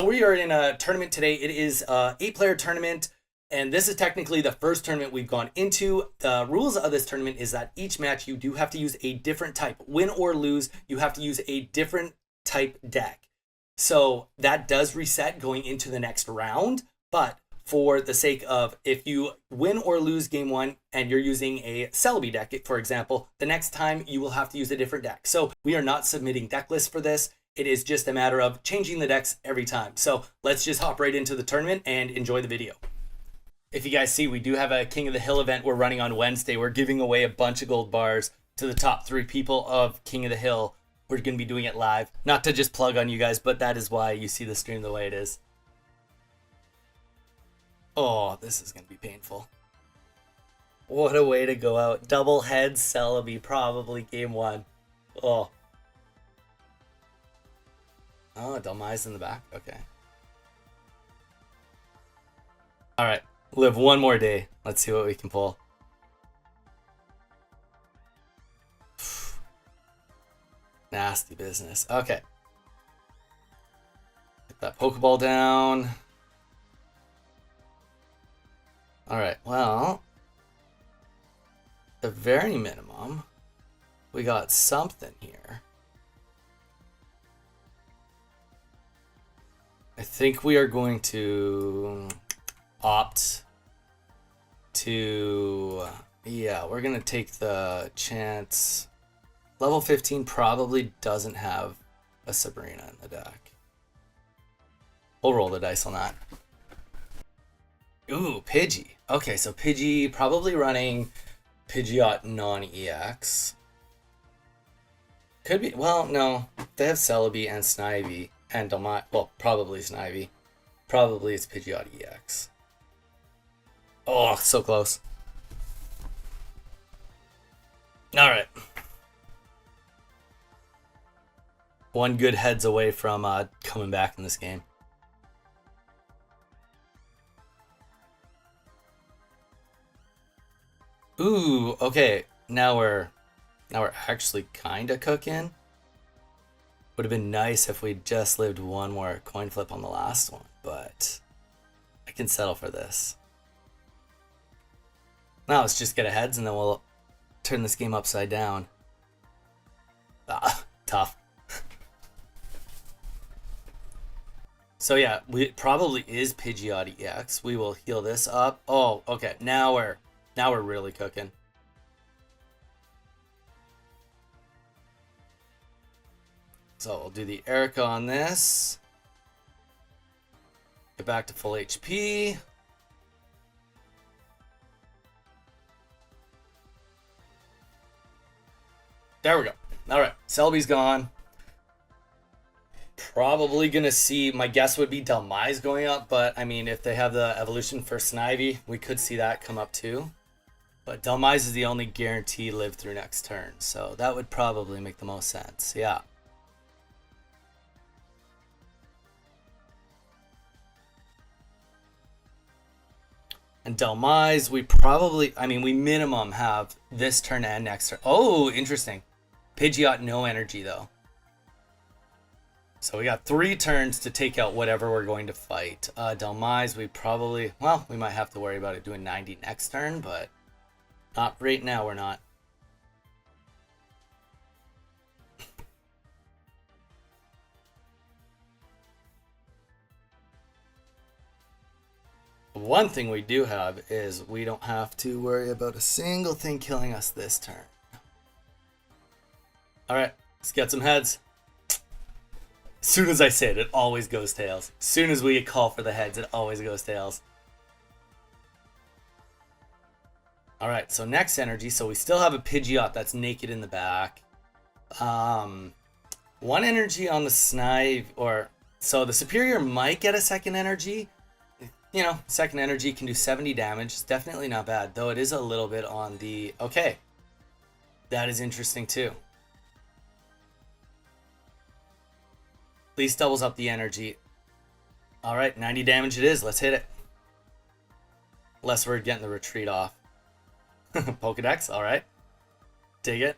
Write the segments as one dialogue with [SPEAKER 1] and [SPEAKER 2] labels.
[SPEAKER 1] we are in a tournament today. It is a 8-player tournament, and this is technically the first tournament we've gone into. The rules of this tournament is that each match you do have to use a different type. Win or lose, you have to use a different type deck. So that does reset going into the next round, but for the sake of if you win or lose game one and you're using a Celebi deck, for example, the next time you will have to use a different deck. So we are not submitting deck lists for this. It is just a matter of changing the decks every time. So let's just hop right into the tournament and enjoy the video. If you guys see, we do have a King of the Hill event we're running on Wednesday. We're giving away a bunch of gold bars to the top 3 people of King of the Hill. We're going to be doing it live. Not to just plug on you guys, but that is why you see the stream the way it is. Oh, this is going to be painful. What a way to go out. Double heads Celebi, probably game 1. Oh. Oh, Donn's in the back. Okay. All right. Live one more day. Let's see what we can pull. Nasty business. Okay. Get that Pokeball down. All right. Well, the very minimum, we got something here. I think we are going to opt to, yeah, we're going to take the chance. Level 15 probably doesn't have a Sabrina in the deck. We'll roll the dice on that. Ooh, Pidgey. Okay, so Pidgey probably running Pidgeot non-EX. Could be, well, no. They have Celebi and Snivy and Donni. Well, probably Snivy. Probably it's Pidgeot EX. Oh, so close. Alright. One good heads away from coming back in this game. Ooh, okay. Now we're actually kind of cooking. Would have been nice if we just lived one more coin flip on the last one, but I can settle for this. Now let's just get a heads and then we'll turn this game upside down. Ah, tough. So yeah, it probably is Pidgeot EX. We will heal this up. Oh, okay. Now we're really cooking. So we'll do the Erica on this. Get back to full HP. There we go. All right, Celebi's gone. Probably gonna see, my guess would be Donn's going up, but I mean, if they have the evolution for Snivy, we could see that come up too. But Donn's is the only guaranteed live through next turn, so that would probably make the most sense. Yeah. And Donn's, we probably, I mean, we minimum have this turn and next turn. Oh, interesting. Pidgeot no energy though. So we got 3 turns to take out whatever we're going to fight. Donn's, we probably, well, we might have to worry about it doing 90 next turn, but not right now, we're not. One thing we do have is we don't have to worry about a single thing killing us this turn. All right, let's get some heads. As soon as I say it, it always goes tails. As soon as we call for the heads, it always goes tails. All right, so next energy. So we still have a Pidgeot that's naked in the back. 1 energy on the Snive, or so the Superior might get a second energy. You know, second energy can do 70 damage. It's definitely not bad, though it is a little bit on the... Okay, that is interesting too. At least doubles up the energy. All right, 90 damage it is. Let's hit it. Unless we're getting the retreat off. Pokedex, all right. Dig it.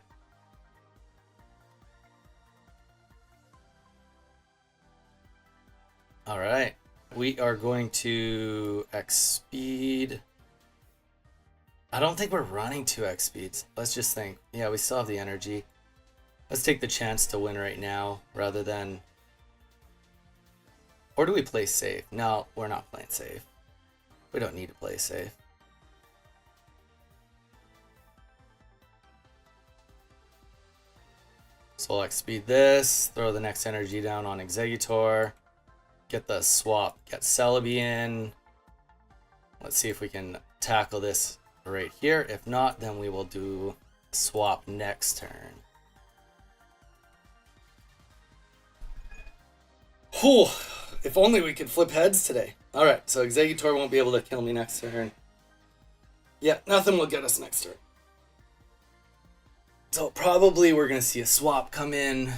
[SPEAKER 1] All right. We are going to X speed. I don't think we're running 2x speeds. Let's just think. Yeah, we still have the energy. Let's take the chance to win right now rather than... Or do we play safe? No, we're not playing safe. We don't need to play safe. So we'll speed this, throw the next energy down on Exeggutor, get the swap, get Celebi in. Let's see if we can tackle this right here. If not, then we will do swap next turn. Whew, if only we could flip heads today. All right, so Exeggutor won't be able to kill me next turn. Yeah, nothing will get us next turn. So probably we're going to see a swap come in.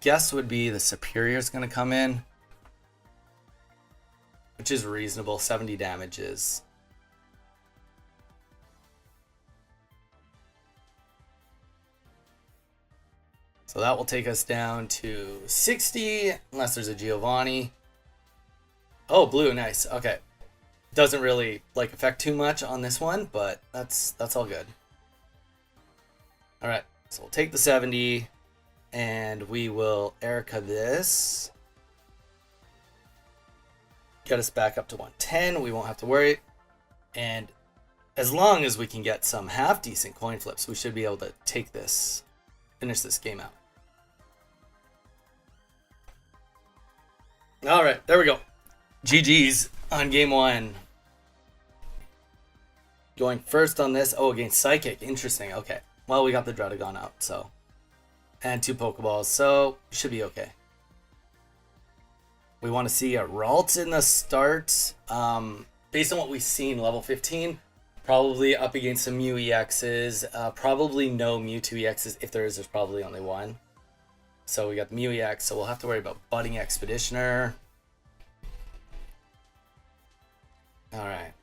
[SPEAKER 1] Guess would be the Superior's going to come in, which is reasonable. 70 damages. So that will take us down to 60, unless there's a Giovanni. Oh, blue, nice. Okay. Doesn't really like affect too much on this one, but that's all good. All right, so we'll take the 70, and we will Erica this. Get us back up to 110. We won't have to worry. And as long as we can get some half-decent coin flips, we should be able to take this, finish this game out. All right, there we go. GG's on game one. Going first on this. Oh, against Psychic. Interesting. Okay. Well, we got the Druddigon out, so. And 2 Pokeballs, so should be okay. We want to see a Ralt in the start. Based on what we've seen, level 15, probably up against some Mew EXs. Probably no Mewtwo EXs. If there is, there's probably only one. So we got the Mew EX, so we'll have to worry about Budding Expeditioner. All right.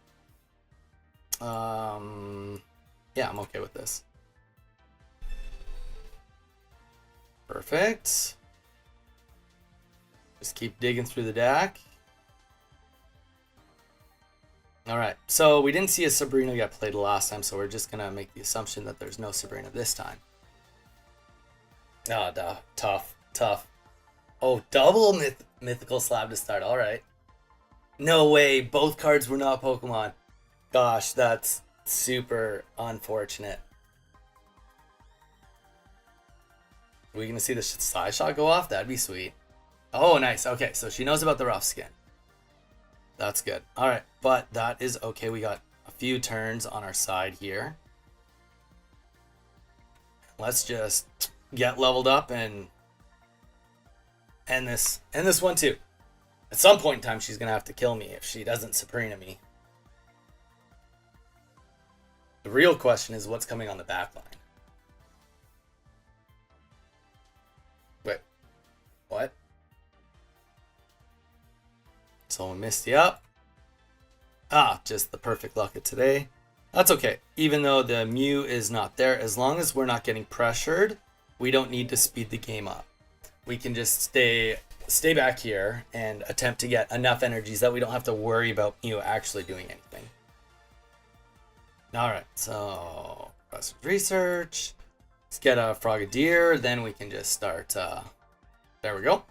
[SPEAKER 1] Yeah, I'm okay with this. Perfect. Just keep digging through the deck. All right, so we didn't see a Sabrina get played last time, so we're just gonna make the assumption that there's no Sabrina this time. Oh, duh. Tough. Oh, double mythical slab to start. All right. No way. Both cards were not Pokemon. Gosh, that's super unfortunate. Are we going to see the side shot go off? That'd be sweet. Oh, nice. Okay, so she knows about the rough skin. That's good. All right, but that is okay. We got a few turns on our side here. Let's just get leveled up and end this one too. At some point in time, she's going to have to kill me if she doesn't Sabrina me. The real question is what's coming on the back line. Wait, what? Someone missed you up. Ah, just the perfect luck of today. That's okay. Even though the Mew is not there, as long as we're not getting pressured, we don't need to speed the game up. We can just stay back here and attempt to get enough energies that we don't have to worry about Mew actually doing anything. All right, so research. Let's get a Frogadier, then we can just start. There we go.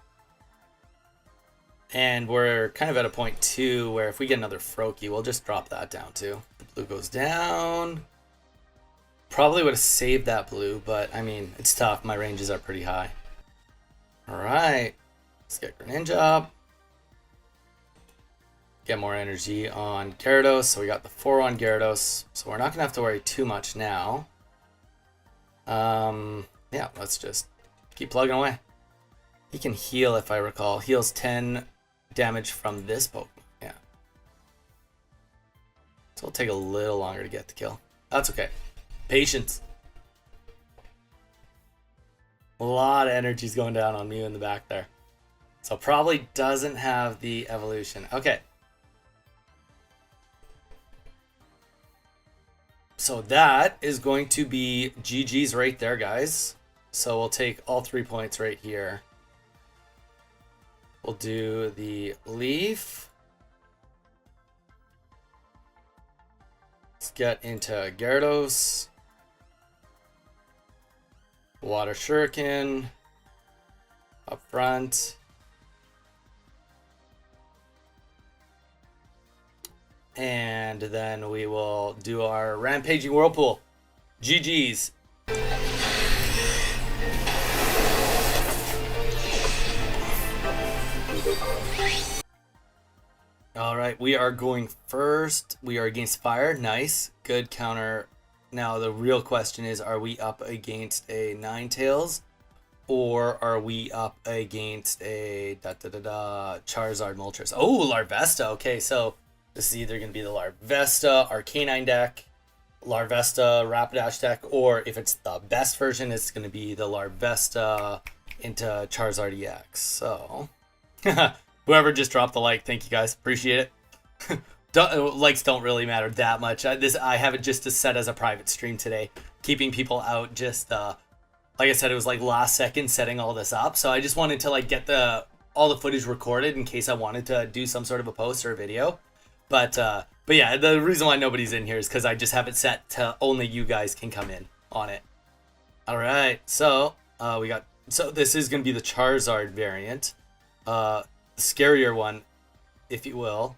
[SPEAKER 1] And we're kind of at a point too where if we get another Froakie, we'll just drop that down too. The blue goes down. Probably would have saved that blue, but I mean, it's tough. My ranges are pretty high. All right, let's get Greninja up. Get more energy on Gyarados. So we got the 4 on Gyarados. So we're not going to have to worry too much now. Yeah, let's just keep plugging away. He can heal, if I recall. Heals 10 damage from this Pokemon. Yeah. So it'll take a little longer to get the kill. That's okay. Patience. A lot of energy's going down on Mew in the back there. So probably doesn't have the evolution. Okay. So that is going to be GG's right there, guys. So we'll take all 3 points right here. We'll do the leaf. Let's get into Gyarados. Water Shuriken. Up front. And then we will do our Rampaging Whirlpool. GG's. All right, we are going first. We are against fire. Nice. Good counter. Now, the real question is, are we up against a Ninetales? Or are we up against a Charizard Moltres? Oh, Larvesta. Okay, so this is either going to be the Larvesta Arcanine deck, Larvesta Rapidash deck, or if it's the best version, it's going to be the Larvesta into Charizard EX. So, whoever just dropped the like, thank you guys. Appreciate it. Likes don't really matter that much. I have it just set as a private stream today, keeping people out. Just like I said, it was like last second setting all this up, so I just wanted to like get all the footage recorded in case I wanted to do some sort of a post or a video. But yeah, the reason why nobody's in here is because I just have it set to only you guys can come in on it. All right, so this is gonna be the Charizard variant, scarier one, if you will.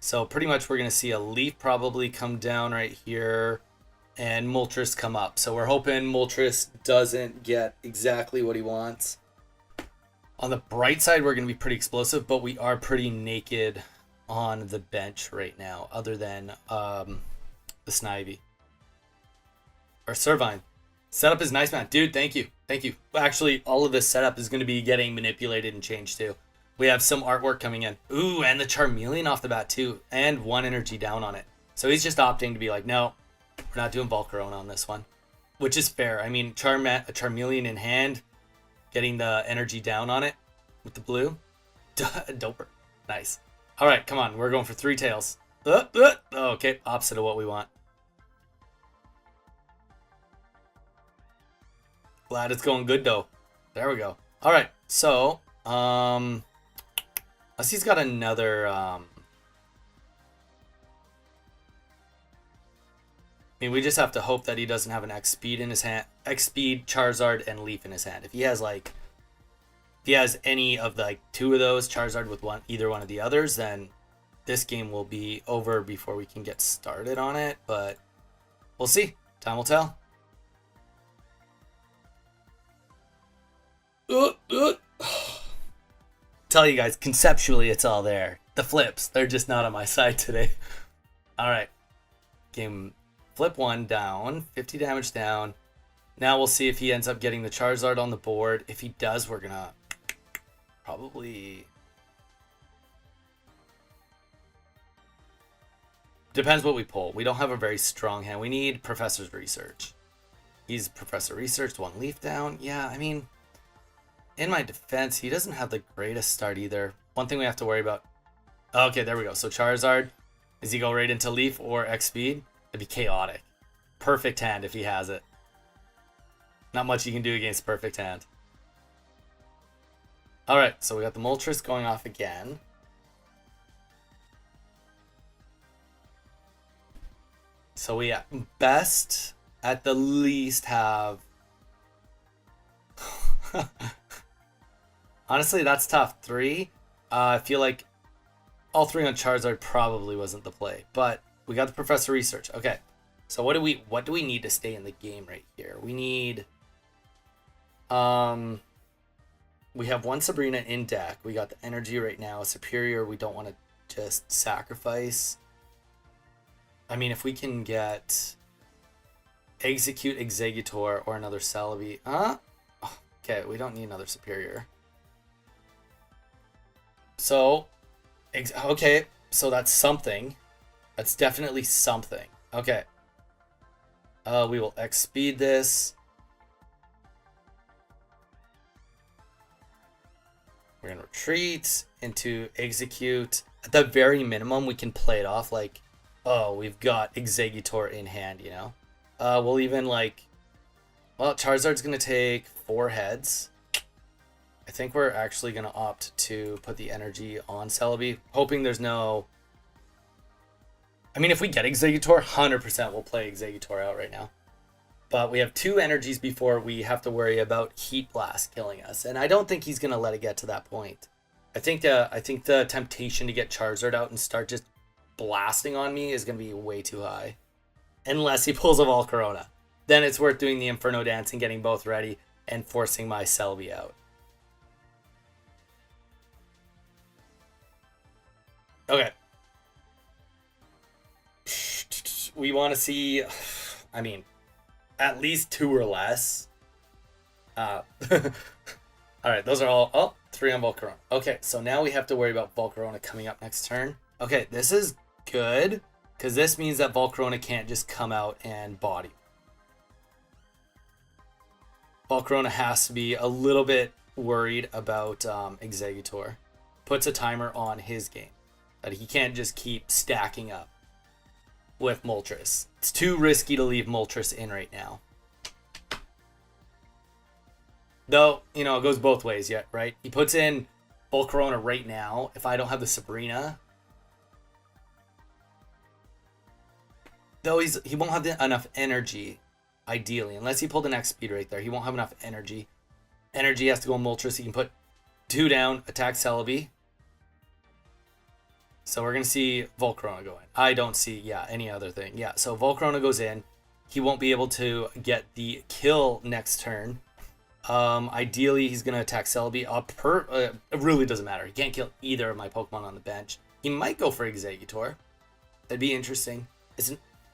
[SPEAKER 1] So pretty much we're gonna see a leaf probably come down right here, and Moltres come up. So we're hoping Moltres doesn't get exactly what he wants. On the bright side, we're gonna be pretty explosive, but we are pretty naked on the bench right now, other than the Snivy. Or Servine. Setup is nice, man. Dude, thank you. Thank you. Actually, all of this setup is going to be getting manipulated and changed too. We have some artwork coming in. Ooh, and the Charmeleon off the bat too. And 1 energy down on it. So he's just opting to be like, no, we're not doing Volcarona on this one. Which is fair. I mean, Charmeleon in hand, getting the energy down on it with the blue. Doper. Nice. All right, come on. We're going for 3 tails. Okay, opposite of what we want. Glad it's going good, though. There we go. All right, so, unless he's got another, I mean, we just have to hope that he doesn't have an X-Speed in his hand. X-Speed, Charizard, and Leaf in his hand. If he has, any of the 2 of those, Charizard with either one of the others, then this game will be over before we can get started on it. But we'll see. Time will tell. Tell you guys, conceptually, it's all there. The flips, they're just not on my side today. All right. Game flip 1 down, 50 damage down. Now we'll see if he ends up getting the Charizard on the board. If he does, we're gonna probably... Depends what we pull. We don't have a very strong hand. We need Professor's Research. He's Professor Research, 1 leaf down. Yeah, I mean, in my defense, he doesn't have the greatest start either. One thing we have to worry about... Okay, there we go. So Charizard, does he go right into Leaf or X-Speed? It'd be chaotic. Perfect hand if he has it. Not much you can do against perfect hand. Alright, so we got the Moltres going off again. So we at best, at the least, have... Honestly, that's tough. 3. I feel like all 3 on Charizard probably wasn't the play. But we got the Professor Research. Okay. So what do we need to stay in the game right here? We need... We have 1 Sabrina in deck. We got the energy right now. Superior, we don't want to just sacrifice. I mean, if we can get Exeggutor or another Celebi. Okay, we don't need another Superior. So, okay, so that's something. That's definitely something. Okay. We will X-Speed this. We're going to retreat into Execute. At the very minimum, we can play it off like, oh, we've got Exeggutor in hand, you know? We'll even, like, Well, Charizard's going to take 4 heads. I think we're actually going to opt to put the energy on Celebi, hoping there's no... I mean, if we get Exeggutor, 100% we'll play Exeggutor out right now. But we have 2 energies before we have to worry about Heat Blast killing us. And I don't think he's going to let it get to that point. I think the temptation to get Charizard out and start just blasting on me is going to be way too high. Unless he pulls a Volcarona. Then it's worth doing the Inferno Dance and getting both ready and forcing my Celebi out. Okay. We want to see, I mean, at least 2 or less. All right, those are all, oh, 3 on Volcarona. Okay, so now we have to worry about Volcarona coming up next turn. Okay, this is good, because this means that Volcarona can't just come out and body. Volcarona has to be a little bit worried about Exeggutor. Puts a timer on his game. That he can't just keep stacking up with Moltres. It's too risky to leave Moltres in right now. Though, you know, it goes both ways yet, right? He puts in Volcarona right now. If I don't have the Sabrina... Though he won't have enough energy, ideally. Unless he pulled an X-Speed right there. He won't have enough energy. Energy has to go on Moltres. He can put 2 down, attack Celebi. So we're going to see Volcarona go in. I don't see, any other thing. Yeah, so Volcarona goes in. He won't be able to get the kill next turn. Ideally, he's going to attack Celebi. It really doesn't matter. He can't kill either of my Pokemon on the bench. He might go for Exeggutor. That'd be interesting.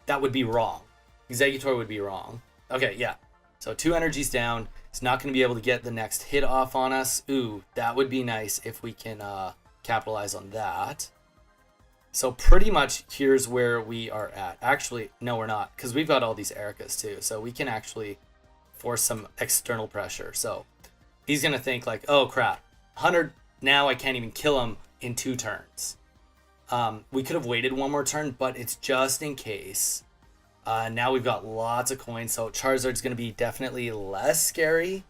[SPEAKER 1] That would be wrong. Exeggutor would be wrong. Okay, yeah. So 2 energies down. He's not going to be able to get the next hit off on us. Ooh, that would be nice if we can capitalize on that. So pretty much here's where we are at. Actually, no, we're not, because we've got all these Ericas too. So we can actually force some external pressure. So he's going to think like, oh crap, 100, now I can't even kill him in 2 turns. We could have waited 1 more turn, but it's just in case. Now we've got lots of coins, so Charizard's going to be definitely less scary.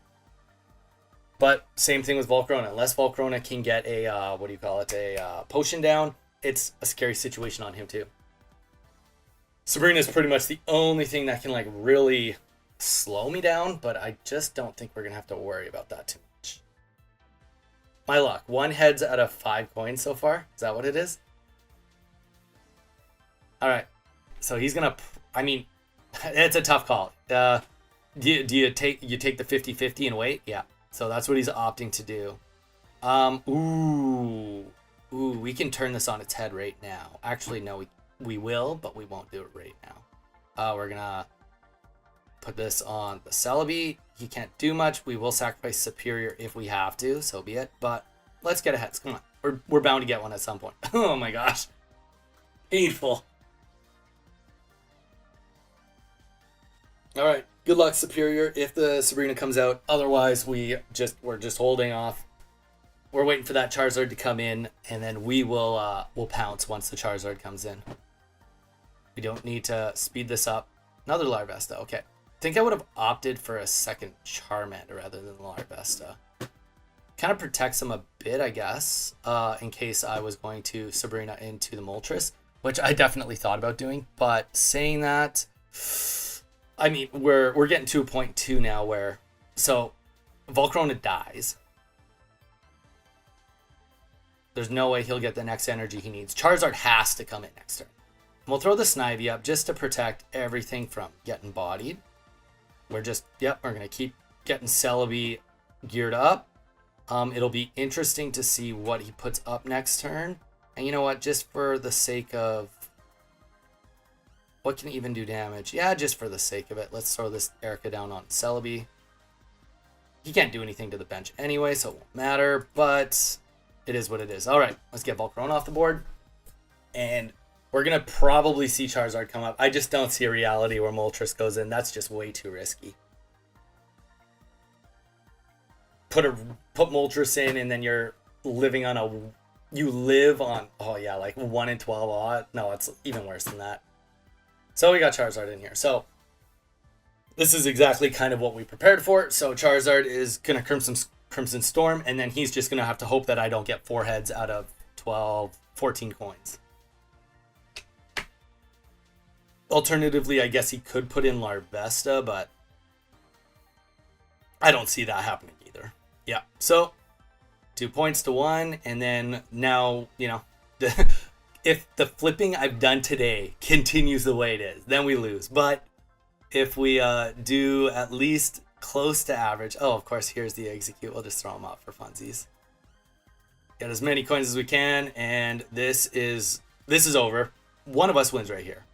[SPEAKER 1] But same thing with Volcarona. Unless Volcarona can get a, potion down, it's a scary situation on him too. Sabrina's pretty much the only thing that can like really slow me down, but I just don't think we're going to have to worry about that too much. My luck, 1 heads out of 5 coins so far. Is that what it is? All right. So he's going to, I mean, it's a tough call. Do you take the 50-50 and wait? Yeah. So that's what he's opting to do. Ooh, we can turn this on its head right now. Actually, no, we will, but we won't do it right now. We're going to put this on the Celebi. He can't do much. We will sacrifice Superior if we have to, so be it. But let's get ahead. Come on. We're bound to get one at some point. Oh my gosh. Painful. All right. Good luck, Superior, if the Sabrina comes out. Otherwise, we're just holding off. We're waiting for that Charizard to come in, and then we'll pounce once the Charizard comes in. We don't need to speed this up. Another Larvesta. Okay. I think I would have opted for a second Charmander rather than Larvesta. Kind of protects him a bit, I guess, in case I was going to Sabrina into the Moltres, which I definitely thought about doing. But saying that, I mean, we're getting to a point too now where, so Volcarona dies. There's no way he'll get the next energy he needs. Charizard has to come in next turn. We'll throw the Snivy up just to protect everything from getting bodied. We're going to keep getting Celebi geared up. It'll be interesting to see what he puts up next turn. And you know what? Just for the sake of... What can even do damage? Yeah, just for the sake of it. Let's throw this Erica down on Celebi. He can't do anything to the bench anyway, so it won't matter. But... it is what it is. All right, let's get Volcarona off the board. And we're going to probably see Charizard come up. I just don't see a reality where Moltres goes in. That's just way too risky. Put Moltres in, and then you're living on like 1 in 12 odd. No, it's even worse than that. So we got Charizard in here. So this is exactly kind of what we prepared for. So Charizard is gonna Crimson Storm, and then he's just gonna have to hope that I don't get 4 heads out of 12, 14 coins. Alternatively, I guess he could put in Larvesta, but I don't see that happening either. Yeah, so 2 points to 1, and then now, you know, if the flipping I've done today continues the way it is, then we lose. But if we do at least close to average, oh, of course, here's the execute. We'll just throw them out for funsies. Get as many coins as we can, and this is over. One of us wins right here.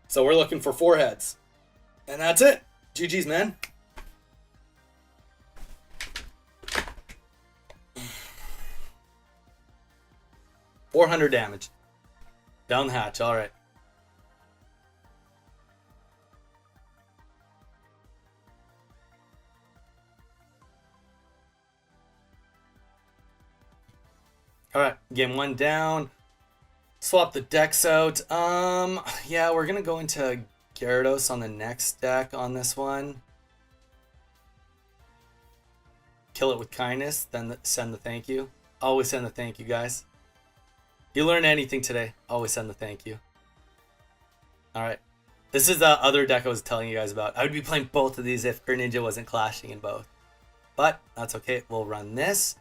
[SPEAKER 1] So we're looking for 4 heads. And that's it. GG's, man. $400 damage. Down the hatch. All right. All right. Game 1 down. Swap the decks out. Yeah, we're gonna go into Gyarados on the next deck on this one. Kill it with kindness, then send the thank you. Always send the thank you, guys. You learn anything today, always send the thank you. All right. This is the other deck I was telling you guys about. I would be playing both of these if Greninja wasn't clashing in both. But that's okay. We'll run this.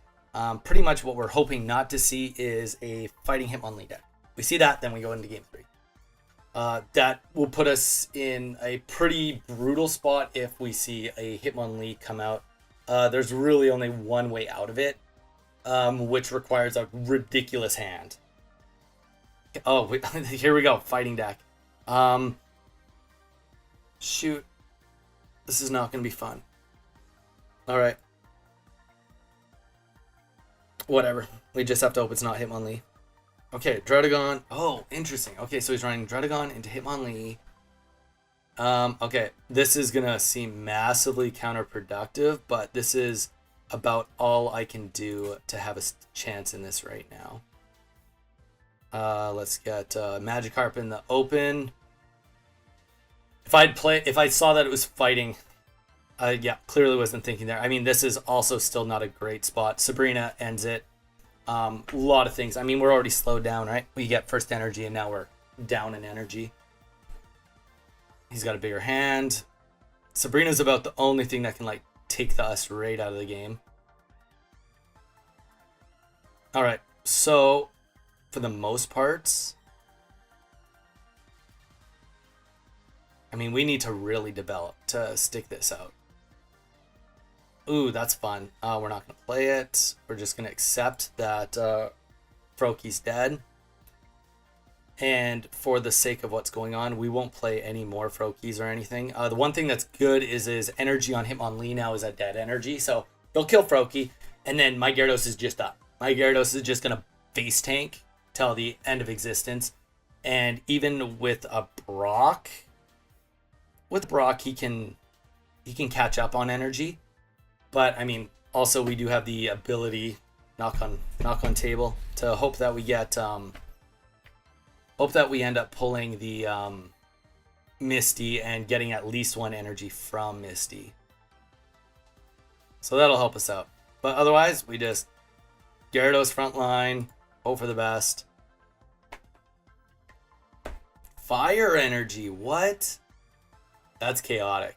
[SPEAKER 1] Pretty much what we're hoping not to see is a Fighting Hitmonlee deck. We see that, then we go into game 3. That will put us in a pretty brutal spot if we see a Hitmonlee come out. There's really only one way out of it, which requires a ridiculous hand. Oh, here we go. Fighting deck. Shoot. This is not going to be fun. All right. Whatever. We just have to hope it's not Hitmonlee. Okay, Druddigon. Oh, interesting. Okay, so he's running Druddigon into Hitmonlee. Okay, this is going to seem massively counterproductive, but this is about all I can do to have a chance in this right now. Let's get Magikarp in the open. If I saw that it was fighting, yeah, clearly wasn't thinking there. I mean, this is also still not a great spot. Sabrina ends it. A lot of things. I mean, we're already slowed down, right? We get first energy, and now we're down in energy. He's got a bigger hand. Sabrina's about the only thing that can, like, take us right out of the game. All right, so for the most part, I mean, we need to really develop to stick this out. Ooh, that's fun. We're not going to play it. We're just going to accept that Froakie's dead. And for the sake of what's going on, we won't play any more Froakies or anything. The one thing that's good is energy on Hitmonlee now is at dead energy. So he'll kill Froakie, and then my Gyarados is just up. My Gyarados is just going to face tank till the end of existence. And even with a Brock, he can catch up on energy. But I mean, also we do have the ability, knock on table, to hope that we get hope that we end up pulling the Misty and getting at least 1 energy from Misty. So that'll help us out. But otherwise, we just Gyarados front line, hope for the best. Fire energy, what? That's chaotic.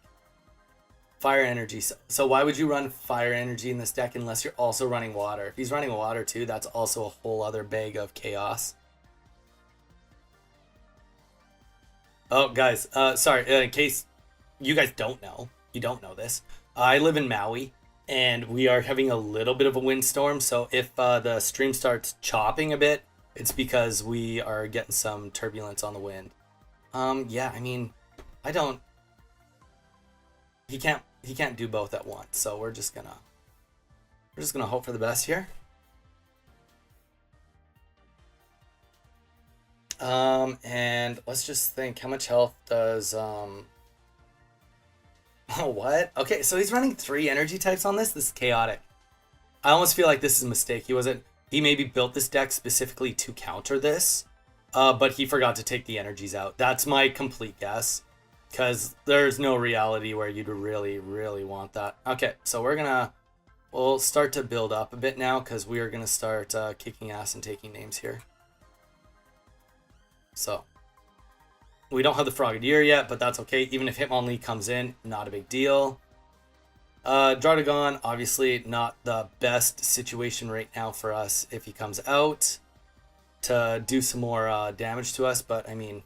[SPEAKER 1] Fire energy. So why would you run fire energy in this deck unless you're also running water? If he's running water too, that's also a whole other bag of chaos. Oh, guys, sorry, in case you guys don't know, you don't know this, I live in Maui, and we are having a little bit of a windstorm, so if the stream starts chopping a bit, it's because we are getting some turbulence on the wind. Yeah, I mean, he can't do both at once, so we're just gonna hope for the best here. And let's just think, how much health does oh, what? Okay, so he's running 3 energy types on this. This is chaotic. I almost feel like this is a mistake. He maybe built this deck specifically to counter this, but he forgot to take the energies out. That's my complete guess. because there's no reality where you'd really, really want that. Okay, so we'll start to build up a bit now because we are gonna start kicking ass and taking names here. So we don't have the Frogadier yet, but that's okay. Even if Hitmonlee comes in, not a big deal. Draudigon, obviously not the best situation right now for us if he comes out to do some more damage to us, but I mean,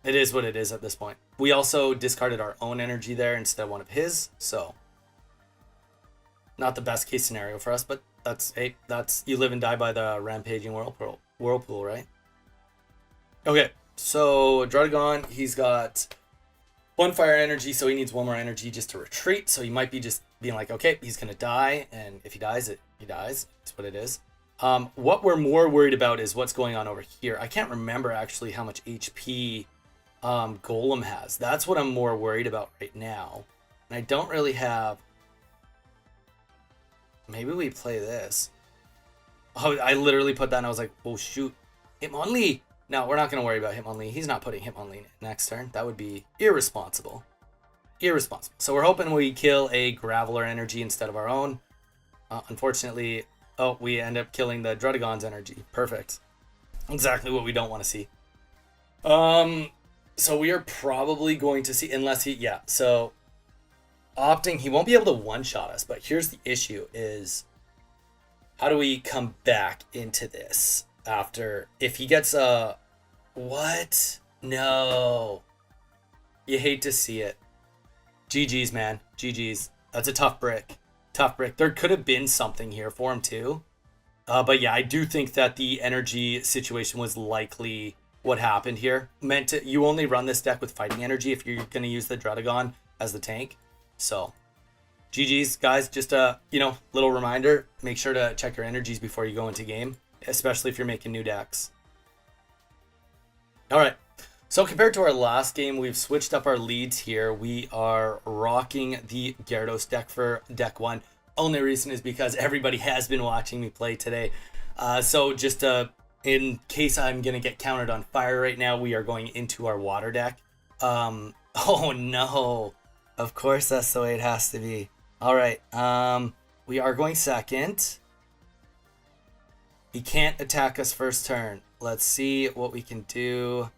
[SPEAKER 1] it is what it is at this point. We also discarded our own energy there instead of one of his, so not the best case scenario for us, but that's you live and die by the rampaging whirlpool, right? Okay, so Draudigon, he's got 1 fire energy, so he needs 1 more energy just to retreat. So he might be just being like, okay, he's gonna die, and if he dies, he dies. That's what it is. What we're more worried about is what's going on over here. I can't remember actually how much HP Golem has. That's what I'm more worried about right now. And I don't really have... Maybe we play this. Oh, I literally put that and I was like, oh shoot, Hitmonlee. No, we're not going to worry about Hitmonlee. He's not putting Hitmonlee next turn. That would be irresponsible. Irresponsible. So we're hoping we kill a Graveler energy instead of our own. Unfortunately, oh, we end up killing the Draudigon's energy. Perfect. Exactly what we don't want to see. So we are probably going to see, unless he, yeah, so opting, he won't be able to one-shot us, but here's the issue is, how do we come back into this after, if he gets a, what? No. You hate to see it. GG's, man. GG's. That's a tough brick. Tough brick. There could have been something here for him too. But yeah, I do think that the energy situation was likely what happened here. You only run this deck with fighting energy if you're going to use the Draudigon as the tank. So, GG's, guys. Just a, little reminder. Make sure to check your energies before you go into game, especially if you're making new decks. All right. So compared to our last game, we've switched up our leads here. We are rocking the Gyarados deck for deck 1. Only reason is because everybody has been watching me play today. So just in case I'm going to get countered on fire right now, we are going into our water deck. Oh no. Of course that's the way it has to be. All right. We are going second. He can't attack us first turn. Let's see what we can do.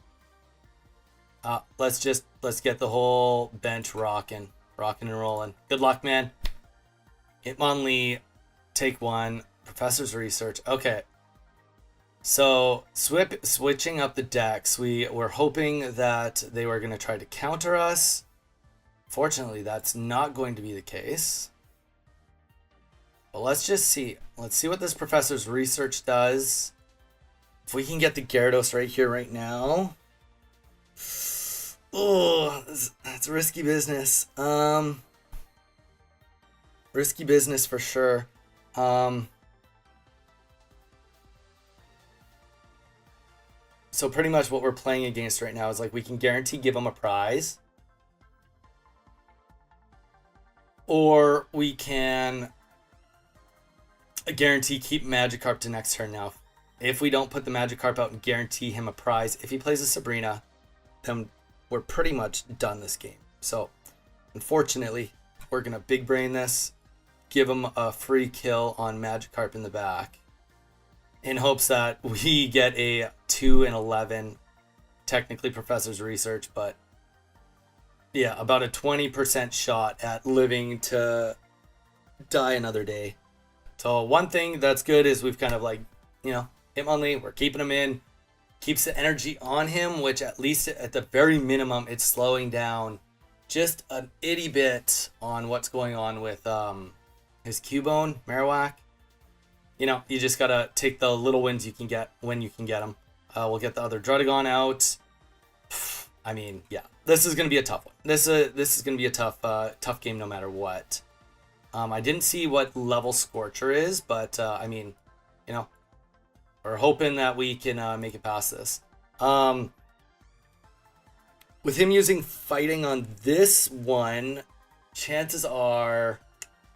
[SPEAKER 1] Let's get the whole bench rocking and rolling. Good luck, man. Hitmonlee, take 1. Professor's Research. Okay. So switching up the decks, we were hoping that they were going to try to counter us. Fortunately, that's not going to be the case. But let's just see. Let's see what this Professor's Research does. If we can get the Gyarados right here, right now. Oh, that's risky business. Risky business for sure. So pretty much what we're playing against right now is like we can guarantee give them a prize. Or we can guarantee keep Magikarp to next turn. Now, if we don't put the Magikarp out and guarantee him a prize, if he plays a Sabrina, then we're pretty much done this game. So, unfortunately, we're going to big brain this, give him a free kill on Magikarp in the back, in hopes that we get a 2 and 11, technically Professor's Research, but yeah, about a 20% shot at living to die another day. So one thing that's good is we've kind of like, Hitmonlee, we're keeping him in, keeps the energy on him, which at least at the very minimum, it's slowing down just an itty bit on what's going on with his Cubone, Marowak. You just gotta take the little wins you can get when you can get them. We'll get the other Draudigon out. I mean, yeah, this is gonna be a tough one. This is gonna be a tough game no matter what. I didn't see what level Scorcher is, but I mean, we're hoping that we can make it past this. With him using fighting on this one, chances are,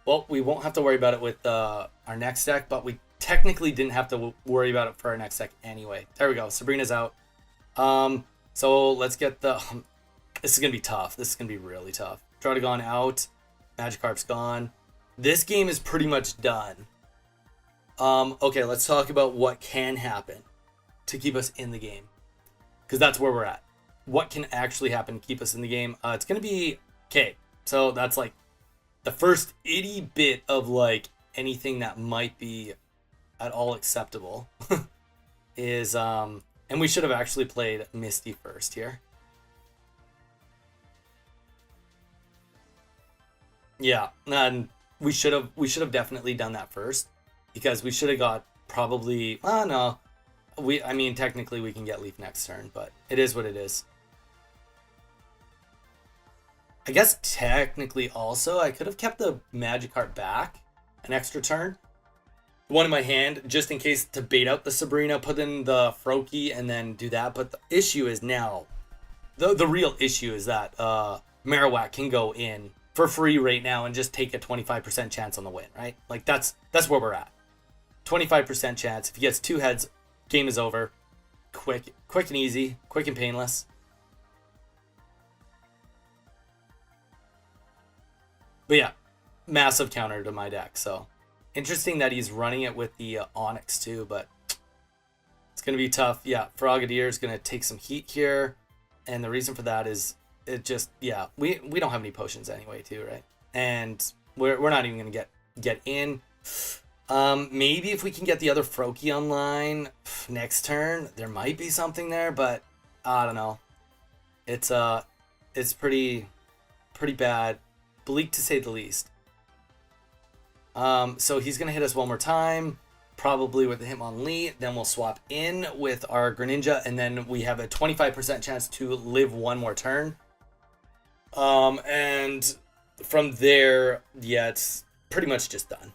[SPEAKER 1] well, we won't have to worry about it with our next deck, but we technically didn't have to worry about it for our next deck anyway. There we go. Sabrina's out. So let's get the... This is going to be tough. This is going to be really tough. Draudigon out. Magikarp's gone. This game is pretty much done. Okay, let's talk about what can happen to keep us in the game. Because that's where we're at. What can actually happen to keep us in the game? It's going to be... Okay, so that's like the first itty bit of like anything that might be at all acceptable is... And we should have actually played Misty first here. Yeah, and we should have definitely done that first, because we should have got probably... Oh, no. I mean, technically we can get Leaf next turn, but it is what it is. I guess technically also I could have kept the Magikarp back an extra turn. One in my hand, just in case to bait out the Sabrina, put in the Froakie, and then do that. But the issue is now... The real issue is that Marowak can go in for free right now and just take a 25% chance on the win, right? Like, that's where we're at. 25% chance. If he gets 2 heads, game is over. Quick and easy. Quick and painless. But yeah, massive counter to my deck. So interesting that he's running it with the Onyx too, but it's going to be tough. Yeah, Frogadier is going to take some heat here. And the reason for that is it just, yeah, we don't have any potions anyway too, right? And we're not even going to get in. Maybe if we can get the other Froakie online next turn, there might be something there, but I don't know. It's pretty bad. Bleak to say the least. So he's going to hit us one more time, probably with him on Lee. Then we'll swap in with our Greninja, and then we have a 25% chance to live one more turn. And from there, yeah, it's pretty much just done.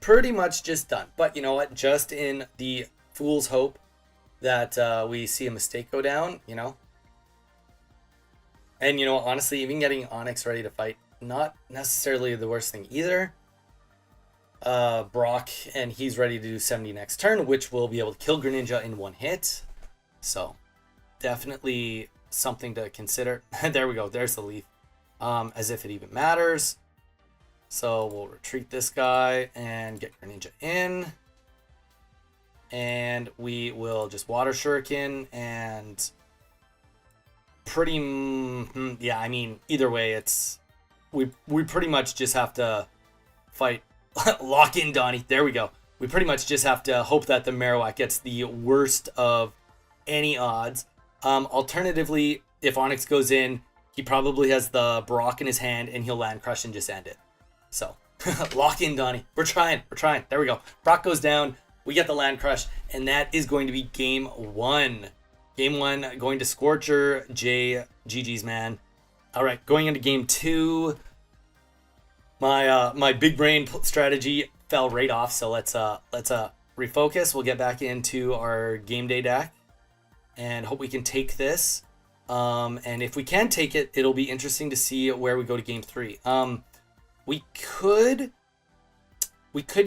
[SPEAKER 1] Pretty much just done. But you know what? Just in the fool's hope that we see a mistake go down, you know. And, you know, honestly, even getting Onyx ready to fight, not necessarily the worst thing either. Brock, and he's ready to do 70 next turn, which will be able to kill Greninja in one hit. So, definitely something to consider. There we go. There's the Leaf. As if it even matters. So, we'll retreat this guy and get Greninja in. And we will just Water Shuriken and pretty... yeah, I mean, either way, it's... We pretty much just have to fight... Lock in, Donni. There we go. We pretty much just have to hope that the Marowak gets the worst of any odds. Alternatively, if Onyx goes in, he probably has the Brock in his hand and he'll Land Crush and just end it. So, lock in, Donni. We're trying. There we go. Brock goes down. We get the Land Crush, and that is going to be game 1. Game 1 going to Scorcher. GG's, man. All right, going into game 2. My big brain strategy fell right off, so let's refocus. We'll get back into our game day deck and hope we can take this. And if we can take it, it'll be interesting to see where we go to game 3. We could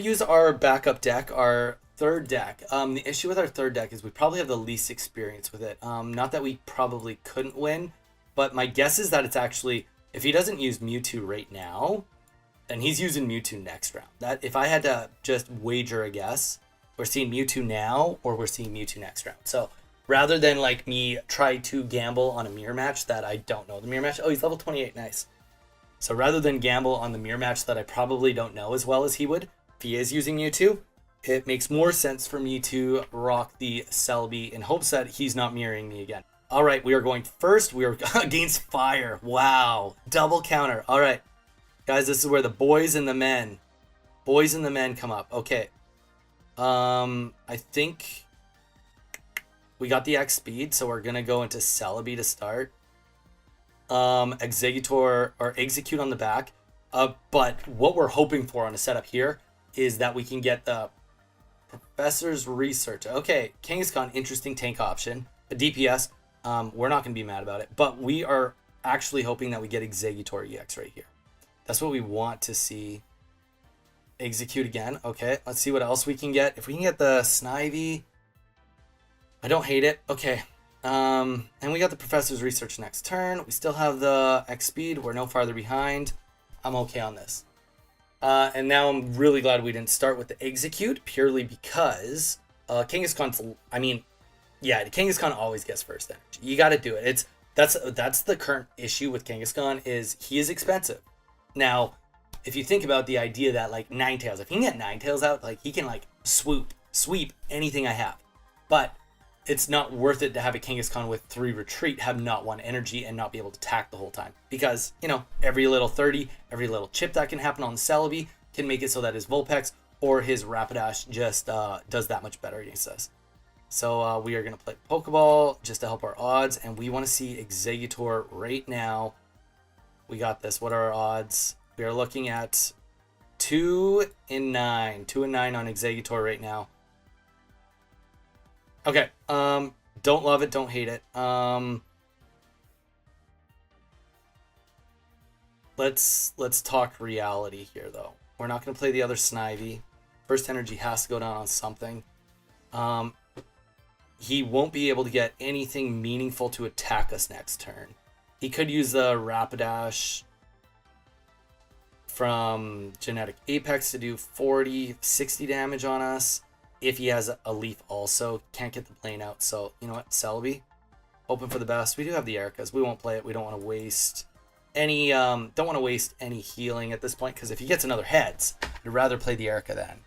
[SPEAKER 1] use our backup deck, our third deck. The issue with our third deck is we probably have the least experience with it. Not that we probably couldn't win, but my guess is that it's actually, if he doesn't use Mewtwo right now, then he's using Mewtwo next round. That, if I had to just wager a guess, we're seeing Mewtwo now or we're seeing Mewtwo next round. So rather than like me try to gamble on a mirror match that I don't know the mirror match. Oh, he's level 28. Nice. So rather than gamble on the mirror match that I probably don't know as well as he would, if he is using Mewtwo, it makes more sense for me to rock the Celebi in hopes that he's not mirroring me again. All right, we are going first. We are against Fire. Wow. Double counter. All right. Guys, this is where the boys and the men come up. Okay. I think we got the X speed, so we're going to go into Celebi to start. Exeggutor or Execute on the back. But what we're hoping for on a setup here is that we can get the Professor's Research. Okay, Kangaskhan, interesting tank option. A DPS, we're not going to be mad about it. But we are actually hoping that we get Exeggutor EX right here. That's what we want to see. Execute again. Okay, let's see what else we can get. If we can get the Snivy, I don't hate it. Okay. And we got the Professor's Research next turn. We still have the X Speed. We're no farther behind. I'm okay on this. And now I'm really glad we didn't start with the Execute, purely because Kangaskhan's, I mean, yeah, Kangaskhan always gets first energy. You got to do it. That's the current issue with Kangaskhan, is he is expensive. Now, if you think about the idea that like Ninetales, if he can get Ninetales out, like he can like sweep anything I have. But it's not worth it to have a Kangaskhan with 3 retreat, have not 1 energy, and not be able to attack the whole time. Because, you know, every little 30, every little chip that can happen on the Celebi can make it so that his Vulpix or his Rapidash just does that much better against us. So we are going to play Pokeball just to help our odds, and we want to see Exeggutor right now. We got this. What are our odds? We are looking at 2 and 9. 2 and 9 on Exeggutor right now. Okay, don't love it, don't hate it. Let's talk reality here, though. We're not going to play the other Snivy. First energy has to go down on something. He won't be able to get anything meaningful to attack us next turn. He could use the Rapidash from Genetic Apex to do 40, 60 damage on us. If he has a Leaf also, can't get the plane out. So, you know what, Celebi, hoping for the best. We do have the Ericas. We won't play it. We don't want to waste any healing at this point, because if he gets another heads, I'd rather play the Erica then.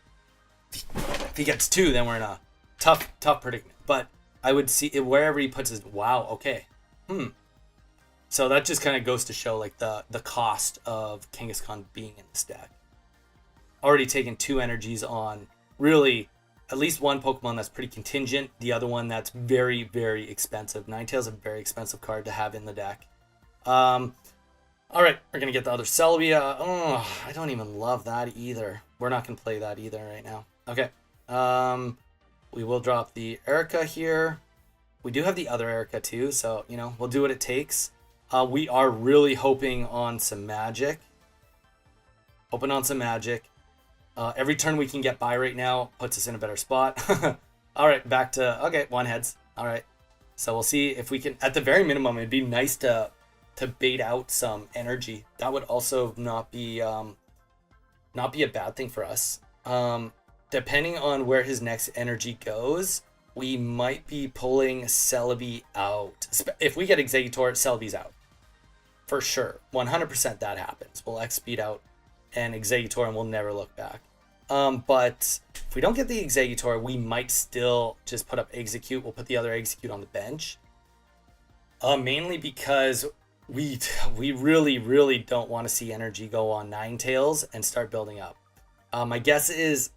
[SPEAKER 1] If he gets 2, then we're in a tough predicament. But I would see it wherever he puts his, wow, okay. So that just kind of goes to show like the cost of Kangaskhan being in this deck. Already taken 2 energies on really at least one Pokemon that's pretty contingent. The other one that's very, very expensive. Ninetales is a very expensive card to have in the deck. All right, we're going to get the other Celebi. I don't even love that either. We're not going to play that either right now. Okay. We will drop the Erica here. We do have the other Erica too, so, you know, we'll do what it takes. We are really hoping on some magic. Hoping on some magic. Every turn we can get by right now puts us in a better spot. All right, back to, okay, 1 heads. All right. So we'll see if we can, at the very minimum, it'd be nice to bait out some energy. That would also not be a bad thing for us. Depending on where his next energy goes, we might be pulling Celebi out. If we get Exeggutor, Celebi's out. For sure. 100% that happens. We'll X speed out and Exeggutor and we'll never look back. But if we don't get the Exeggutor, we might still just put up Execute. We'll put the other Execute on the bench. Mainly because we really, really don't want to see energy go on Ninetales and start building up. My guess is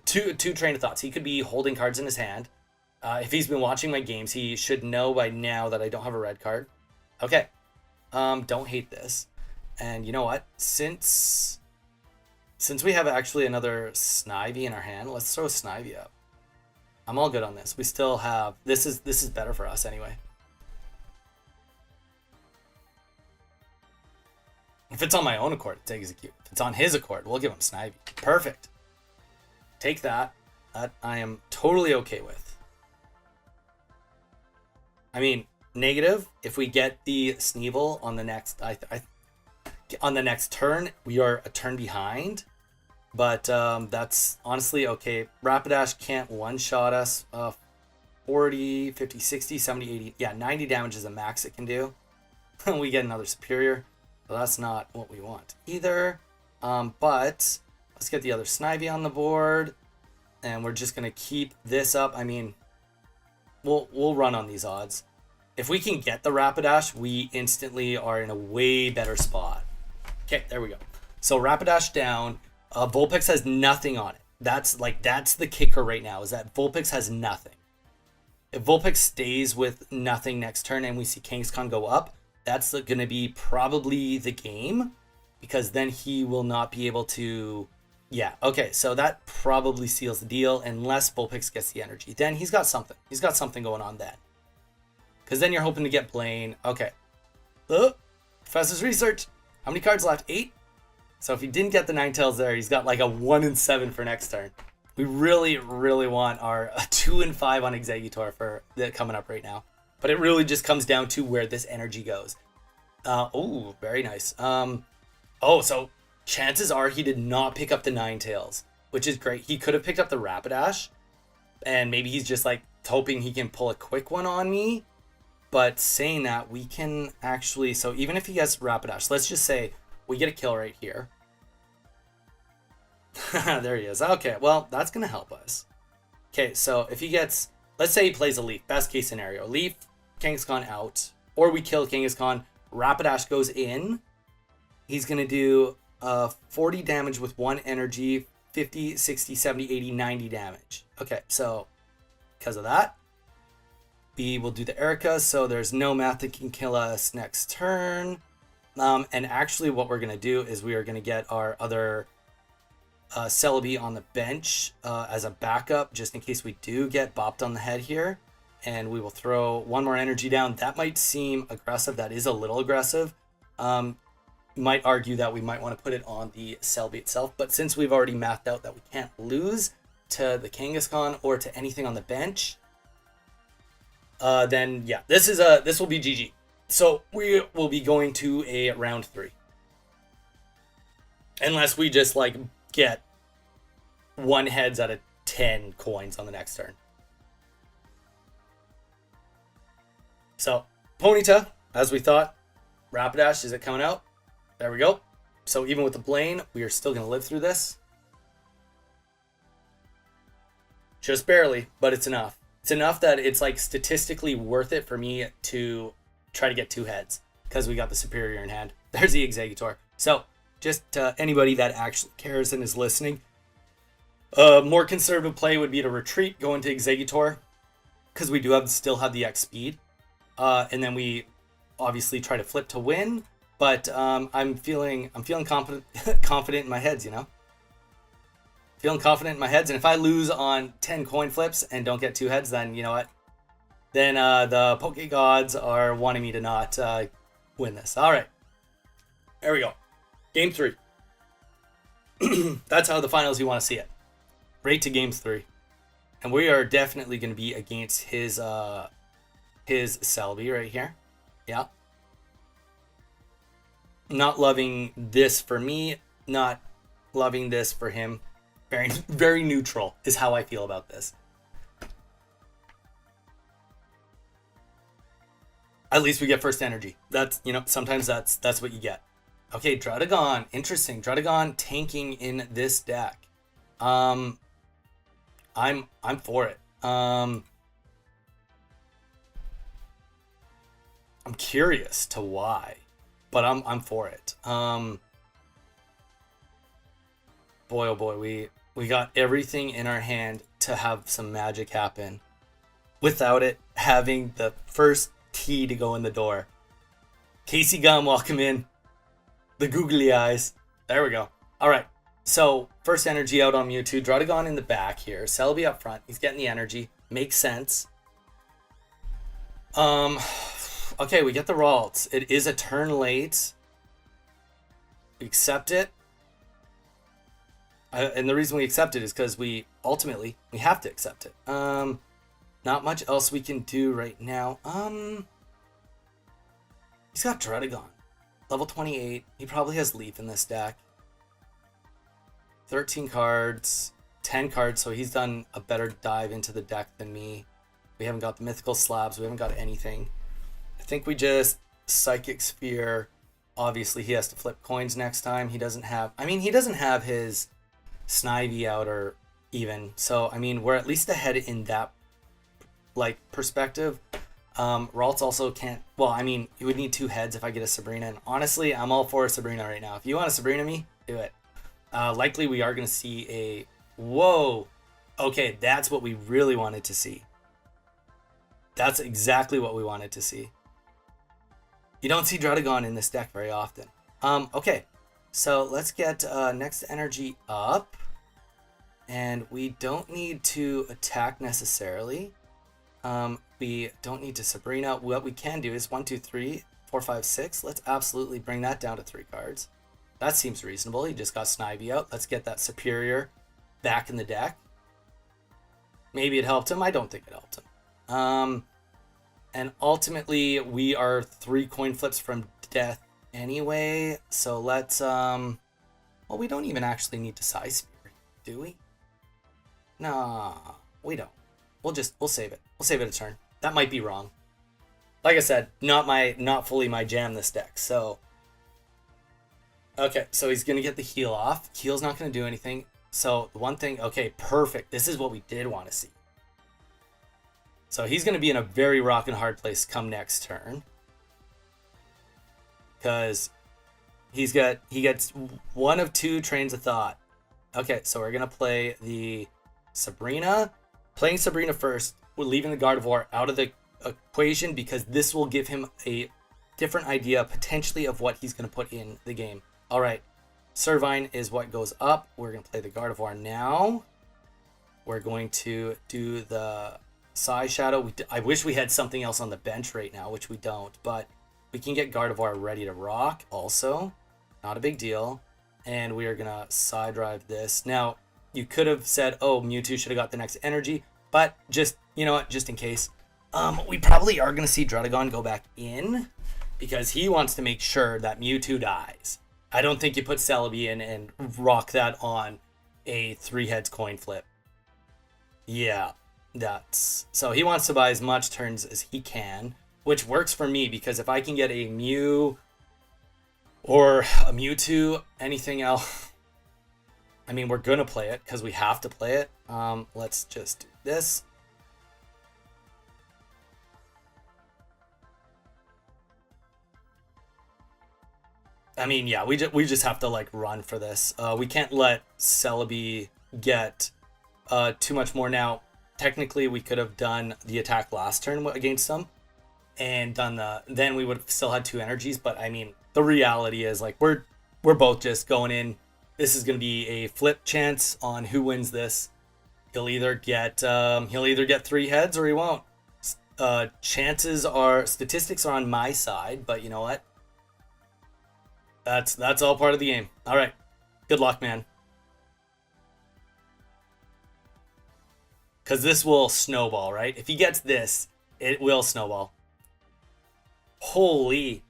[SPEAKER 1] two train of thoughts. He could be holding cards in his hand. If he's been watching my games, he should know by now that I don't have a red card. Okay. Don't hate this. And you know what? Since we have actually another Snivy in our hand, let's throw a Snivy up. I'm all good on this. We still have, this is better for us anyway. If it's on my own accord, it's Execute. If it's on his accord, we'll give him Snivy. Perfect. Take that. That I am totally okay with. I mean, negative, if we get the Sneevil on the next on the next turn, we are a turn behind. But that's honestly okay. Rapidash can't one-shot us. 40, 50, 60, 70, 80. Yeah, 90 damage is the max it can do. We get another Superior. So that's not what we want either. But let's get the other Snivy on the board. And we're just going to keep this up. I mean, we'll run on these odds. If we can get the Rapidash, we instantly are in a way better spot. Okay, there we go. So Rapidash down. Vulpix has nothing on it. That's the kicker right now, is that Vulpix has nothing. If Vulpix stays with nothing next turn and we see Kangaskhan go up, that's going to be probably the game, because then he will not be able to... Yeah, okay, so that probably seals the deal unless Vulpix gets the energy. Then he's got something. He's got something going on then. Because then you're hoping to get Blaine. Okay. Professor's Research. How many cards left? 8? So if he didn't get the Ninetales there, he's got like a 1 and 7 for next turn. We really, really want our 2 and 5 on Exeggutor for that coming up right now. But it really just comes down to where this energy goes. Oh, very nice. So chances are he did not pick up the Ninetales, which is great. He could have picked up the Rapidash, and maybe he's just like hoping he can pull a quick one on me. But saying that, we can actually, so even if he has Rapidash, let's just say we get a kill right here. There he is. Okay, well, that's going to help us. Okay, so if he gets, let's say he plays a Leaf, best case scenario. Leaf, Kangaskhan out, or we kill Kangaskhan, Rapidash goes in. He's going to do 40 damage with 1 energy, 50, 60, 70, 80, 90 damage. Okay, so because of that, B will do the Erica, so there's no math that can kill us next turn. And actually what we're going to do is we are going to get our other Celebi on the bench as a backup, just in case we do get bopped on the head here. And we will throw 1 more energy down. That might seem aggressive. That is a little aggressive. Might argue that we might want to put it on the Celebi itself. But since we've already mathed out that we can't lose to the Kangaskhan or to anything on the bench, then yeah, this will be GG. So we will be going to a round 3. Unless we just like get 1 heads out of 10 coins on the next turn. So Ponyta, as we thought, Rapidash, is it coming out? There we go. So even with the Blaine, we are still going to live through this. Just barely, but it's enough. It's enough that it's like statistically worth it for me to try to get 2 heads because we got the superior in hand. There's the Exeggutor. So just anybody that actually cares and is listening, more conservative play would be to retreat, go into Exeggutor because we do still have the X speed. And then we obviously try to flip to win, but I'm feeling confident in my heads, you know? Feeling confident in my heads, and if I lose on 10 coin flips and don't get 2 heads, then you know what? Then the Poke Gods are wanting me to not win this. All right. There we go. Game 3. That's how the finals you want to see it. Right to games 3. And we are definitely going to be against his Celebi right here. Yeah. Not loving this for me, not loving this for him. Very, very neutral is how I feel about this. At least we get first energy. That's, you know, sometimes that's what you get. Okay, Draudigon. Interesting. Draudigon tanking in this deck. I'm for it. I'm curious to why, but I'm for it. Boy, oh boy, we got everything in our hand to have some magic happen without it having the first key to go in the door. Casey Gum, welcome in. The googly eyes. There we go. All right. So first energy out on Mewtwo. Draudigon in the back here. Celebi up front. He's getting the energy. Makes sense. Okay, we get the Ralts. It is a turn late. We accept it. And the reason we accept it is because we have to accept it. Not much else we can do right now. He's got Draudigon. Level 28. He probably has Leaf in this deck. 13 cards. 10 cards, so he's done a better dive into the deck than me. We haven't got the Mythical Slabs. We haven't got anything. I think we just Psychic Sphere. Obviously, he has to flip coins next time. He doesn't have his Snivy out or even. So, I mean, we're at least ahead in that, like, perspective. Ralts also can't... Well, I mean, you would need 2 heads if I get a Sabrina. And honestly, I'm all for a Sabrina right now. If you want to Sabrina me, do it. Likely, we are going to see a... Whoa! Okay, that's what we really wanted to see. That's exactly what we wanted to see. You don't see Draudigon in this deck very often. Okay, so let's get next energy up. And we don't need to attack necessarily. We don't need to Sabrina. What we can do is 1, 2, 3, 4, 5, 6. Let's absolutely bring that down to 3 cards. That seems reasonable. He just got Snivy out. Let's get that Superior back in the deck. Maybe it helped him. I don't think it helped him. And ultimately, we are 3 coin flips from death anyway. So let's, well, we don't even actually need to Psy Spear, do we? Nah, we don't. We'll save it. We'll save it a turn. That might be wrong. Like I said, not fully my jam this deck, so. Okay, so he's gonna get the heal off. Heal's not gonna do anything. So the one thing, okay, perfect. This is what we did want to see. So he's gonna be in a very rock and hard place come next turn. Because he gets one of 2 trains of thought. Okay, so we're gonna play the Sabrina. Playing Sabrina first, we're leaving the Gardevoir out of the equation because this will give him a different idea potentially of what he's going to put in the game. All right, Servine is what goes up. We're going to play the Gardevoir now. We're going to do the Psy Shadow. I wish we had something else on the bench right now, which we don't, but we can get Gardevoir ready to rock also. Not a big deal. And we are going to Psy Drive this. Now, you could have said, oh, Mewtwo should have got the next energy, but just, you know what, just in case. We probably are going to see Druddigon go back in because he wants to make sure that Mewtwo dies. I don't think you put Celebi in and rock that on a 3 heads coin flip. Yeah, that's... So he wants to buy as much turns as he can, which works for me because if I can get a Mew or a Mewtwo, anything else... I mean, we're going to play it because we have to play it. Let's just do this. I mean, yeah, we just have to like run for this. We can't let Celebi get too much more. Now, technically, we could have done the attack last turn against them, and done then we would have still had 2 energies. But I mean, the reality is like we're both just going in. This is going to be a flip chance on who wins this. He'll either get 3 heads or he won't. Statistics are on my side, but you know what? That's all part of the game. All right. Good luck, man. Because this will snowball, right? If he gets this, it will snowball. Holy.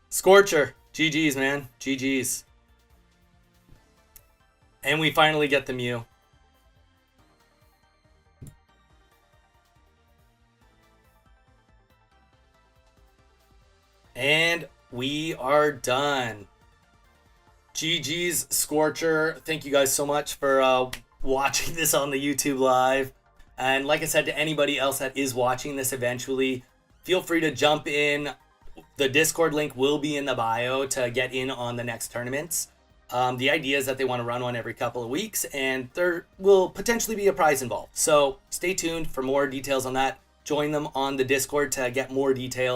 [SPEAKER 1] Scorcher. GG's, man. GG's. And we finally get the Mew. And we are done. GG's, Scorcher. Thank you guys so much for watching this on the YouTube live. And like I said to anybody else that is watching this eventually, feel free to jump in. The Discord link will be in the bio to get in on the next tournaments. The idea is that they want to run one every couple of weeks, and there will potentially be a prize involved. So stay tuned for more details on that. Join them on the Discord to get more details.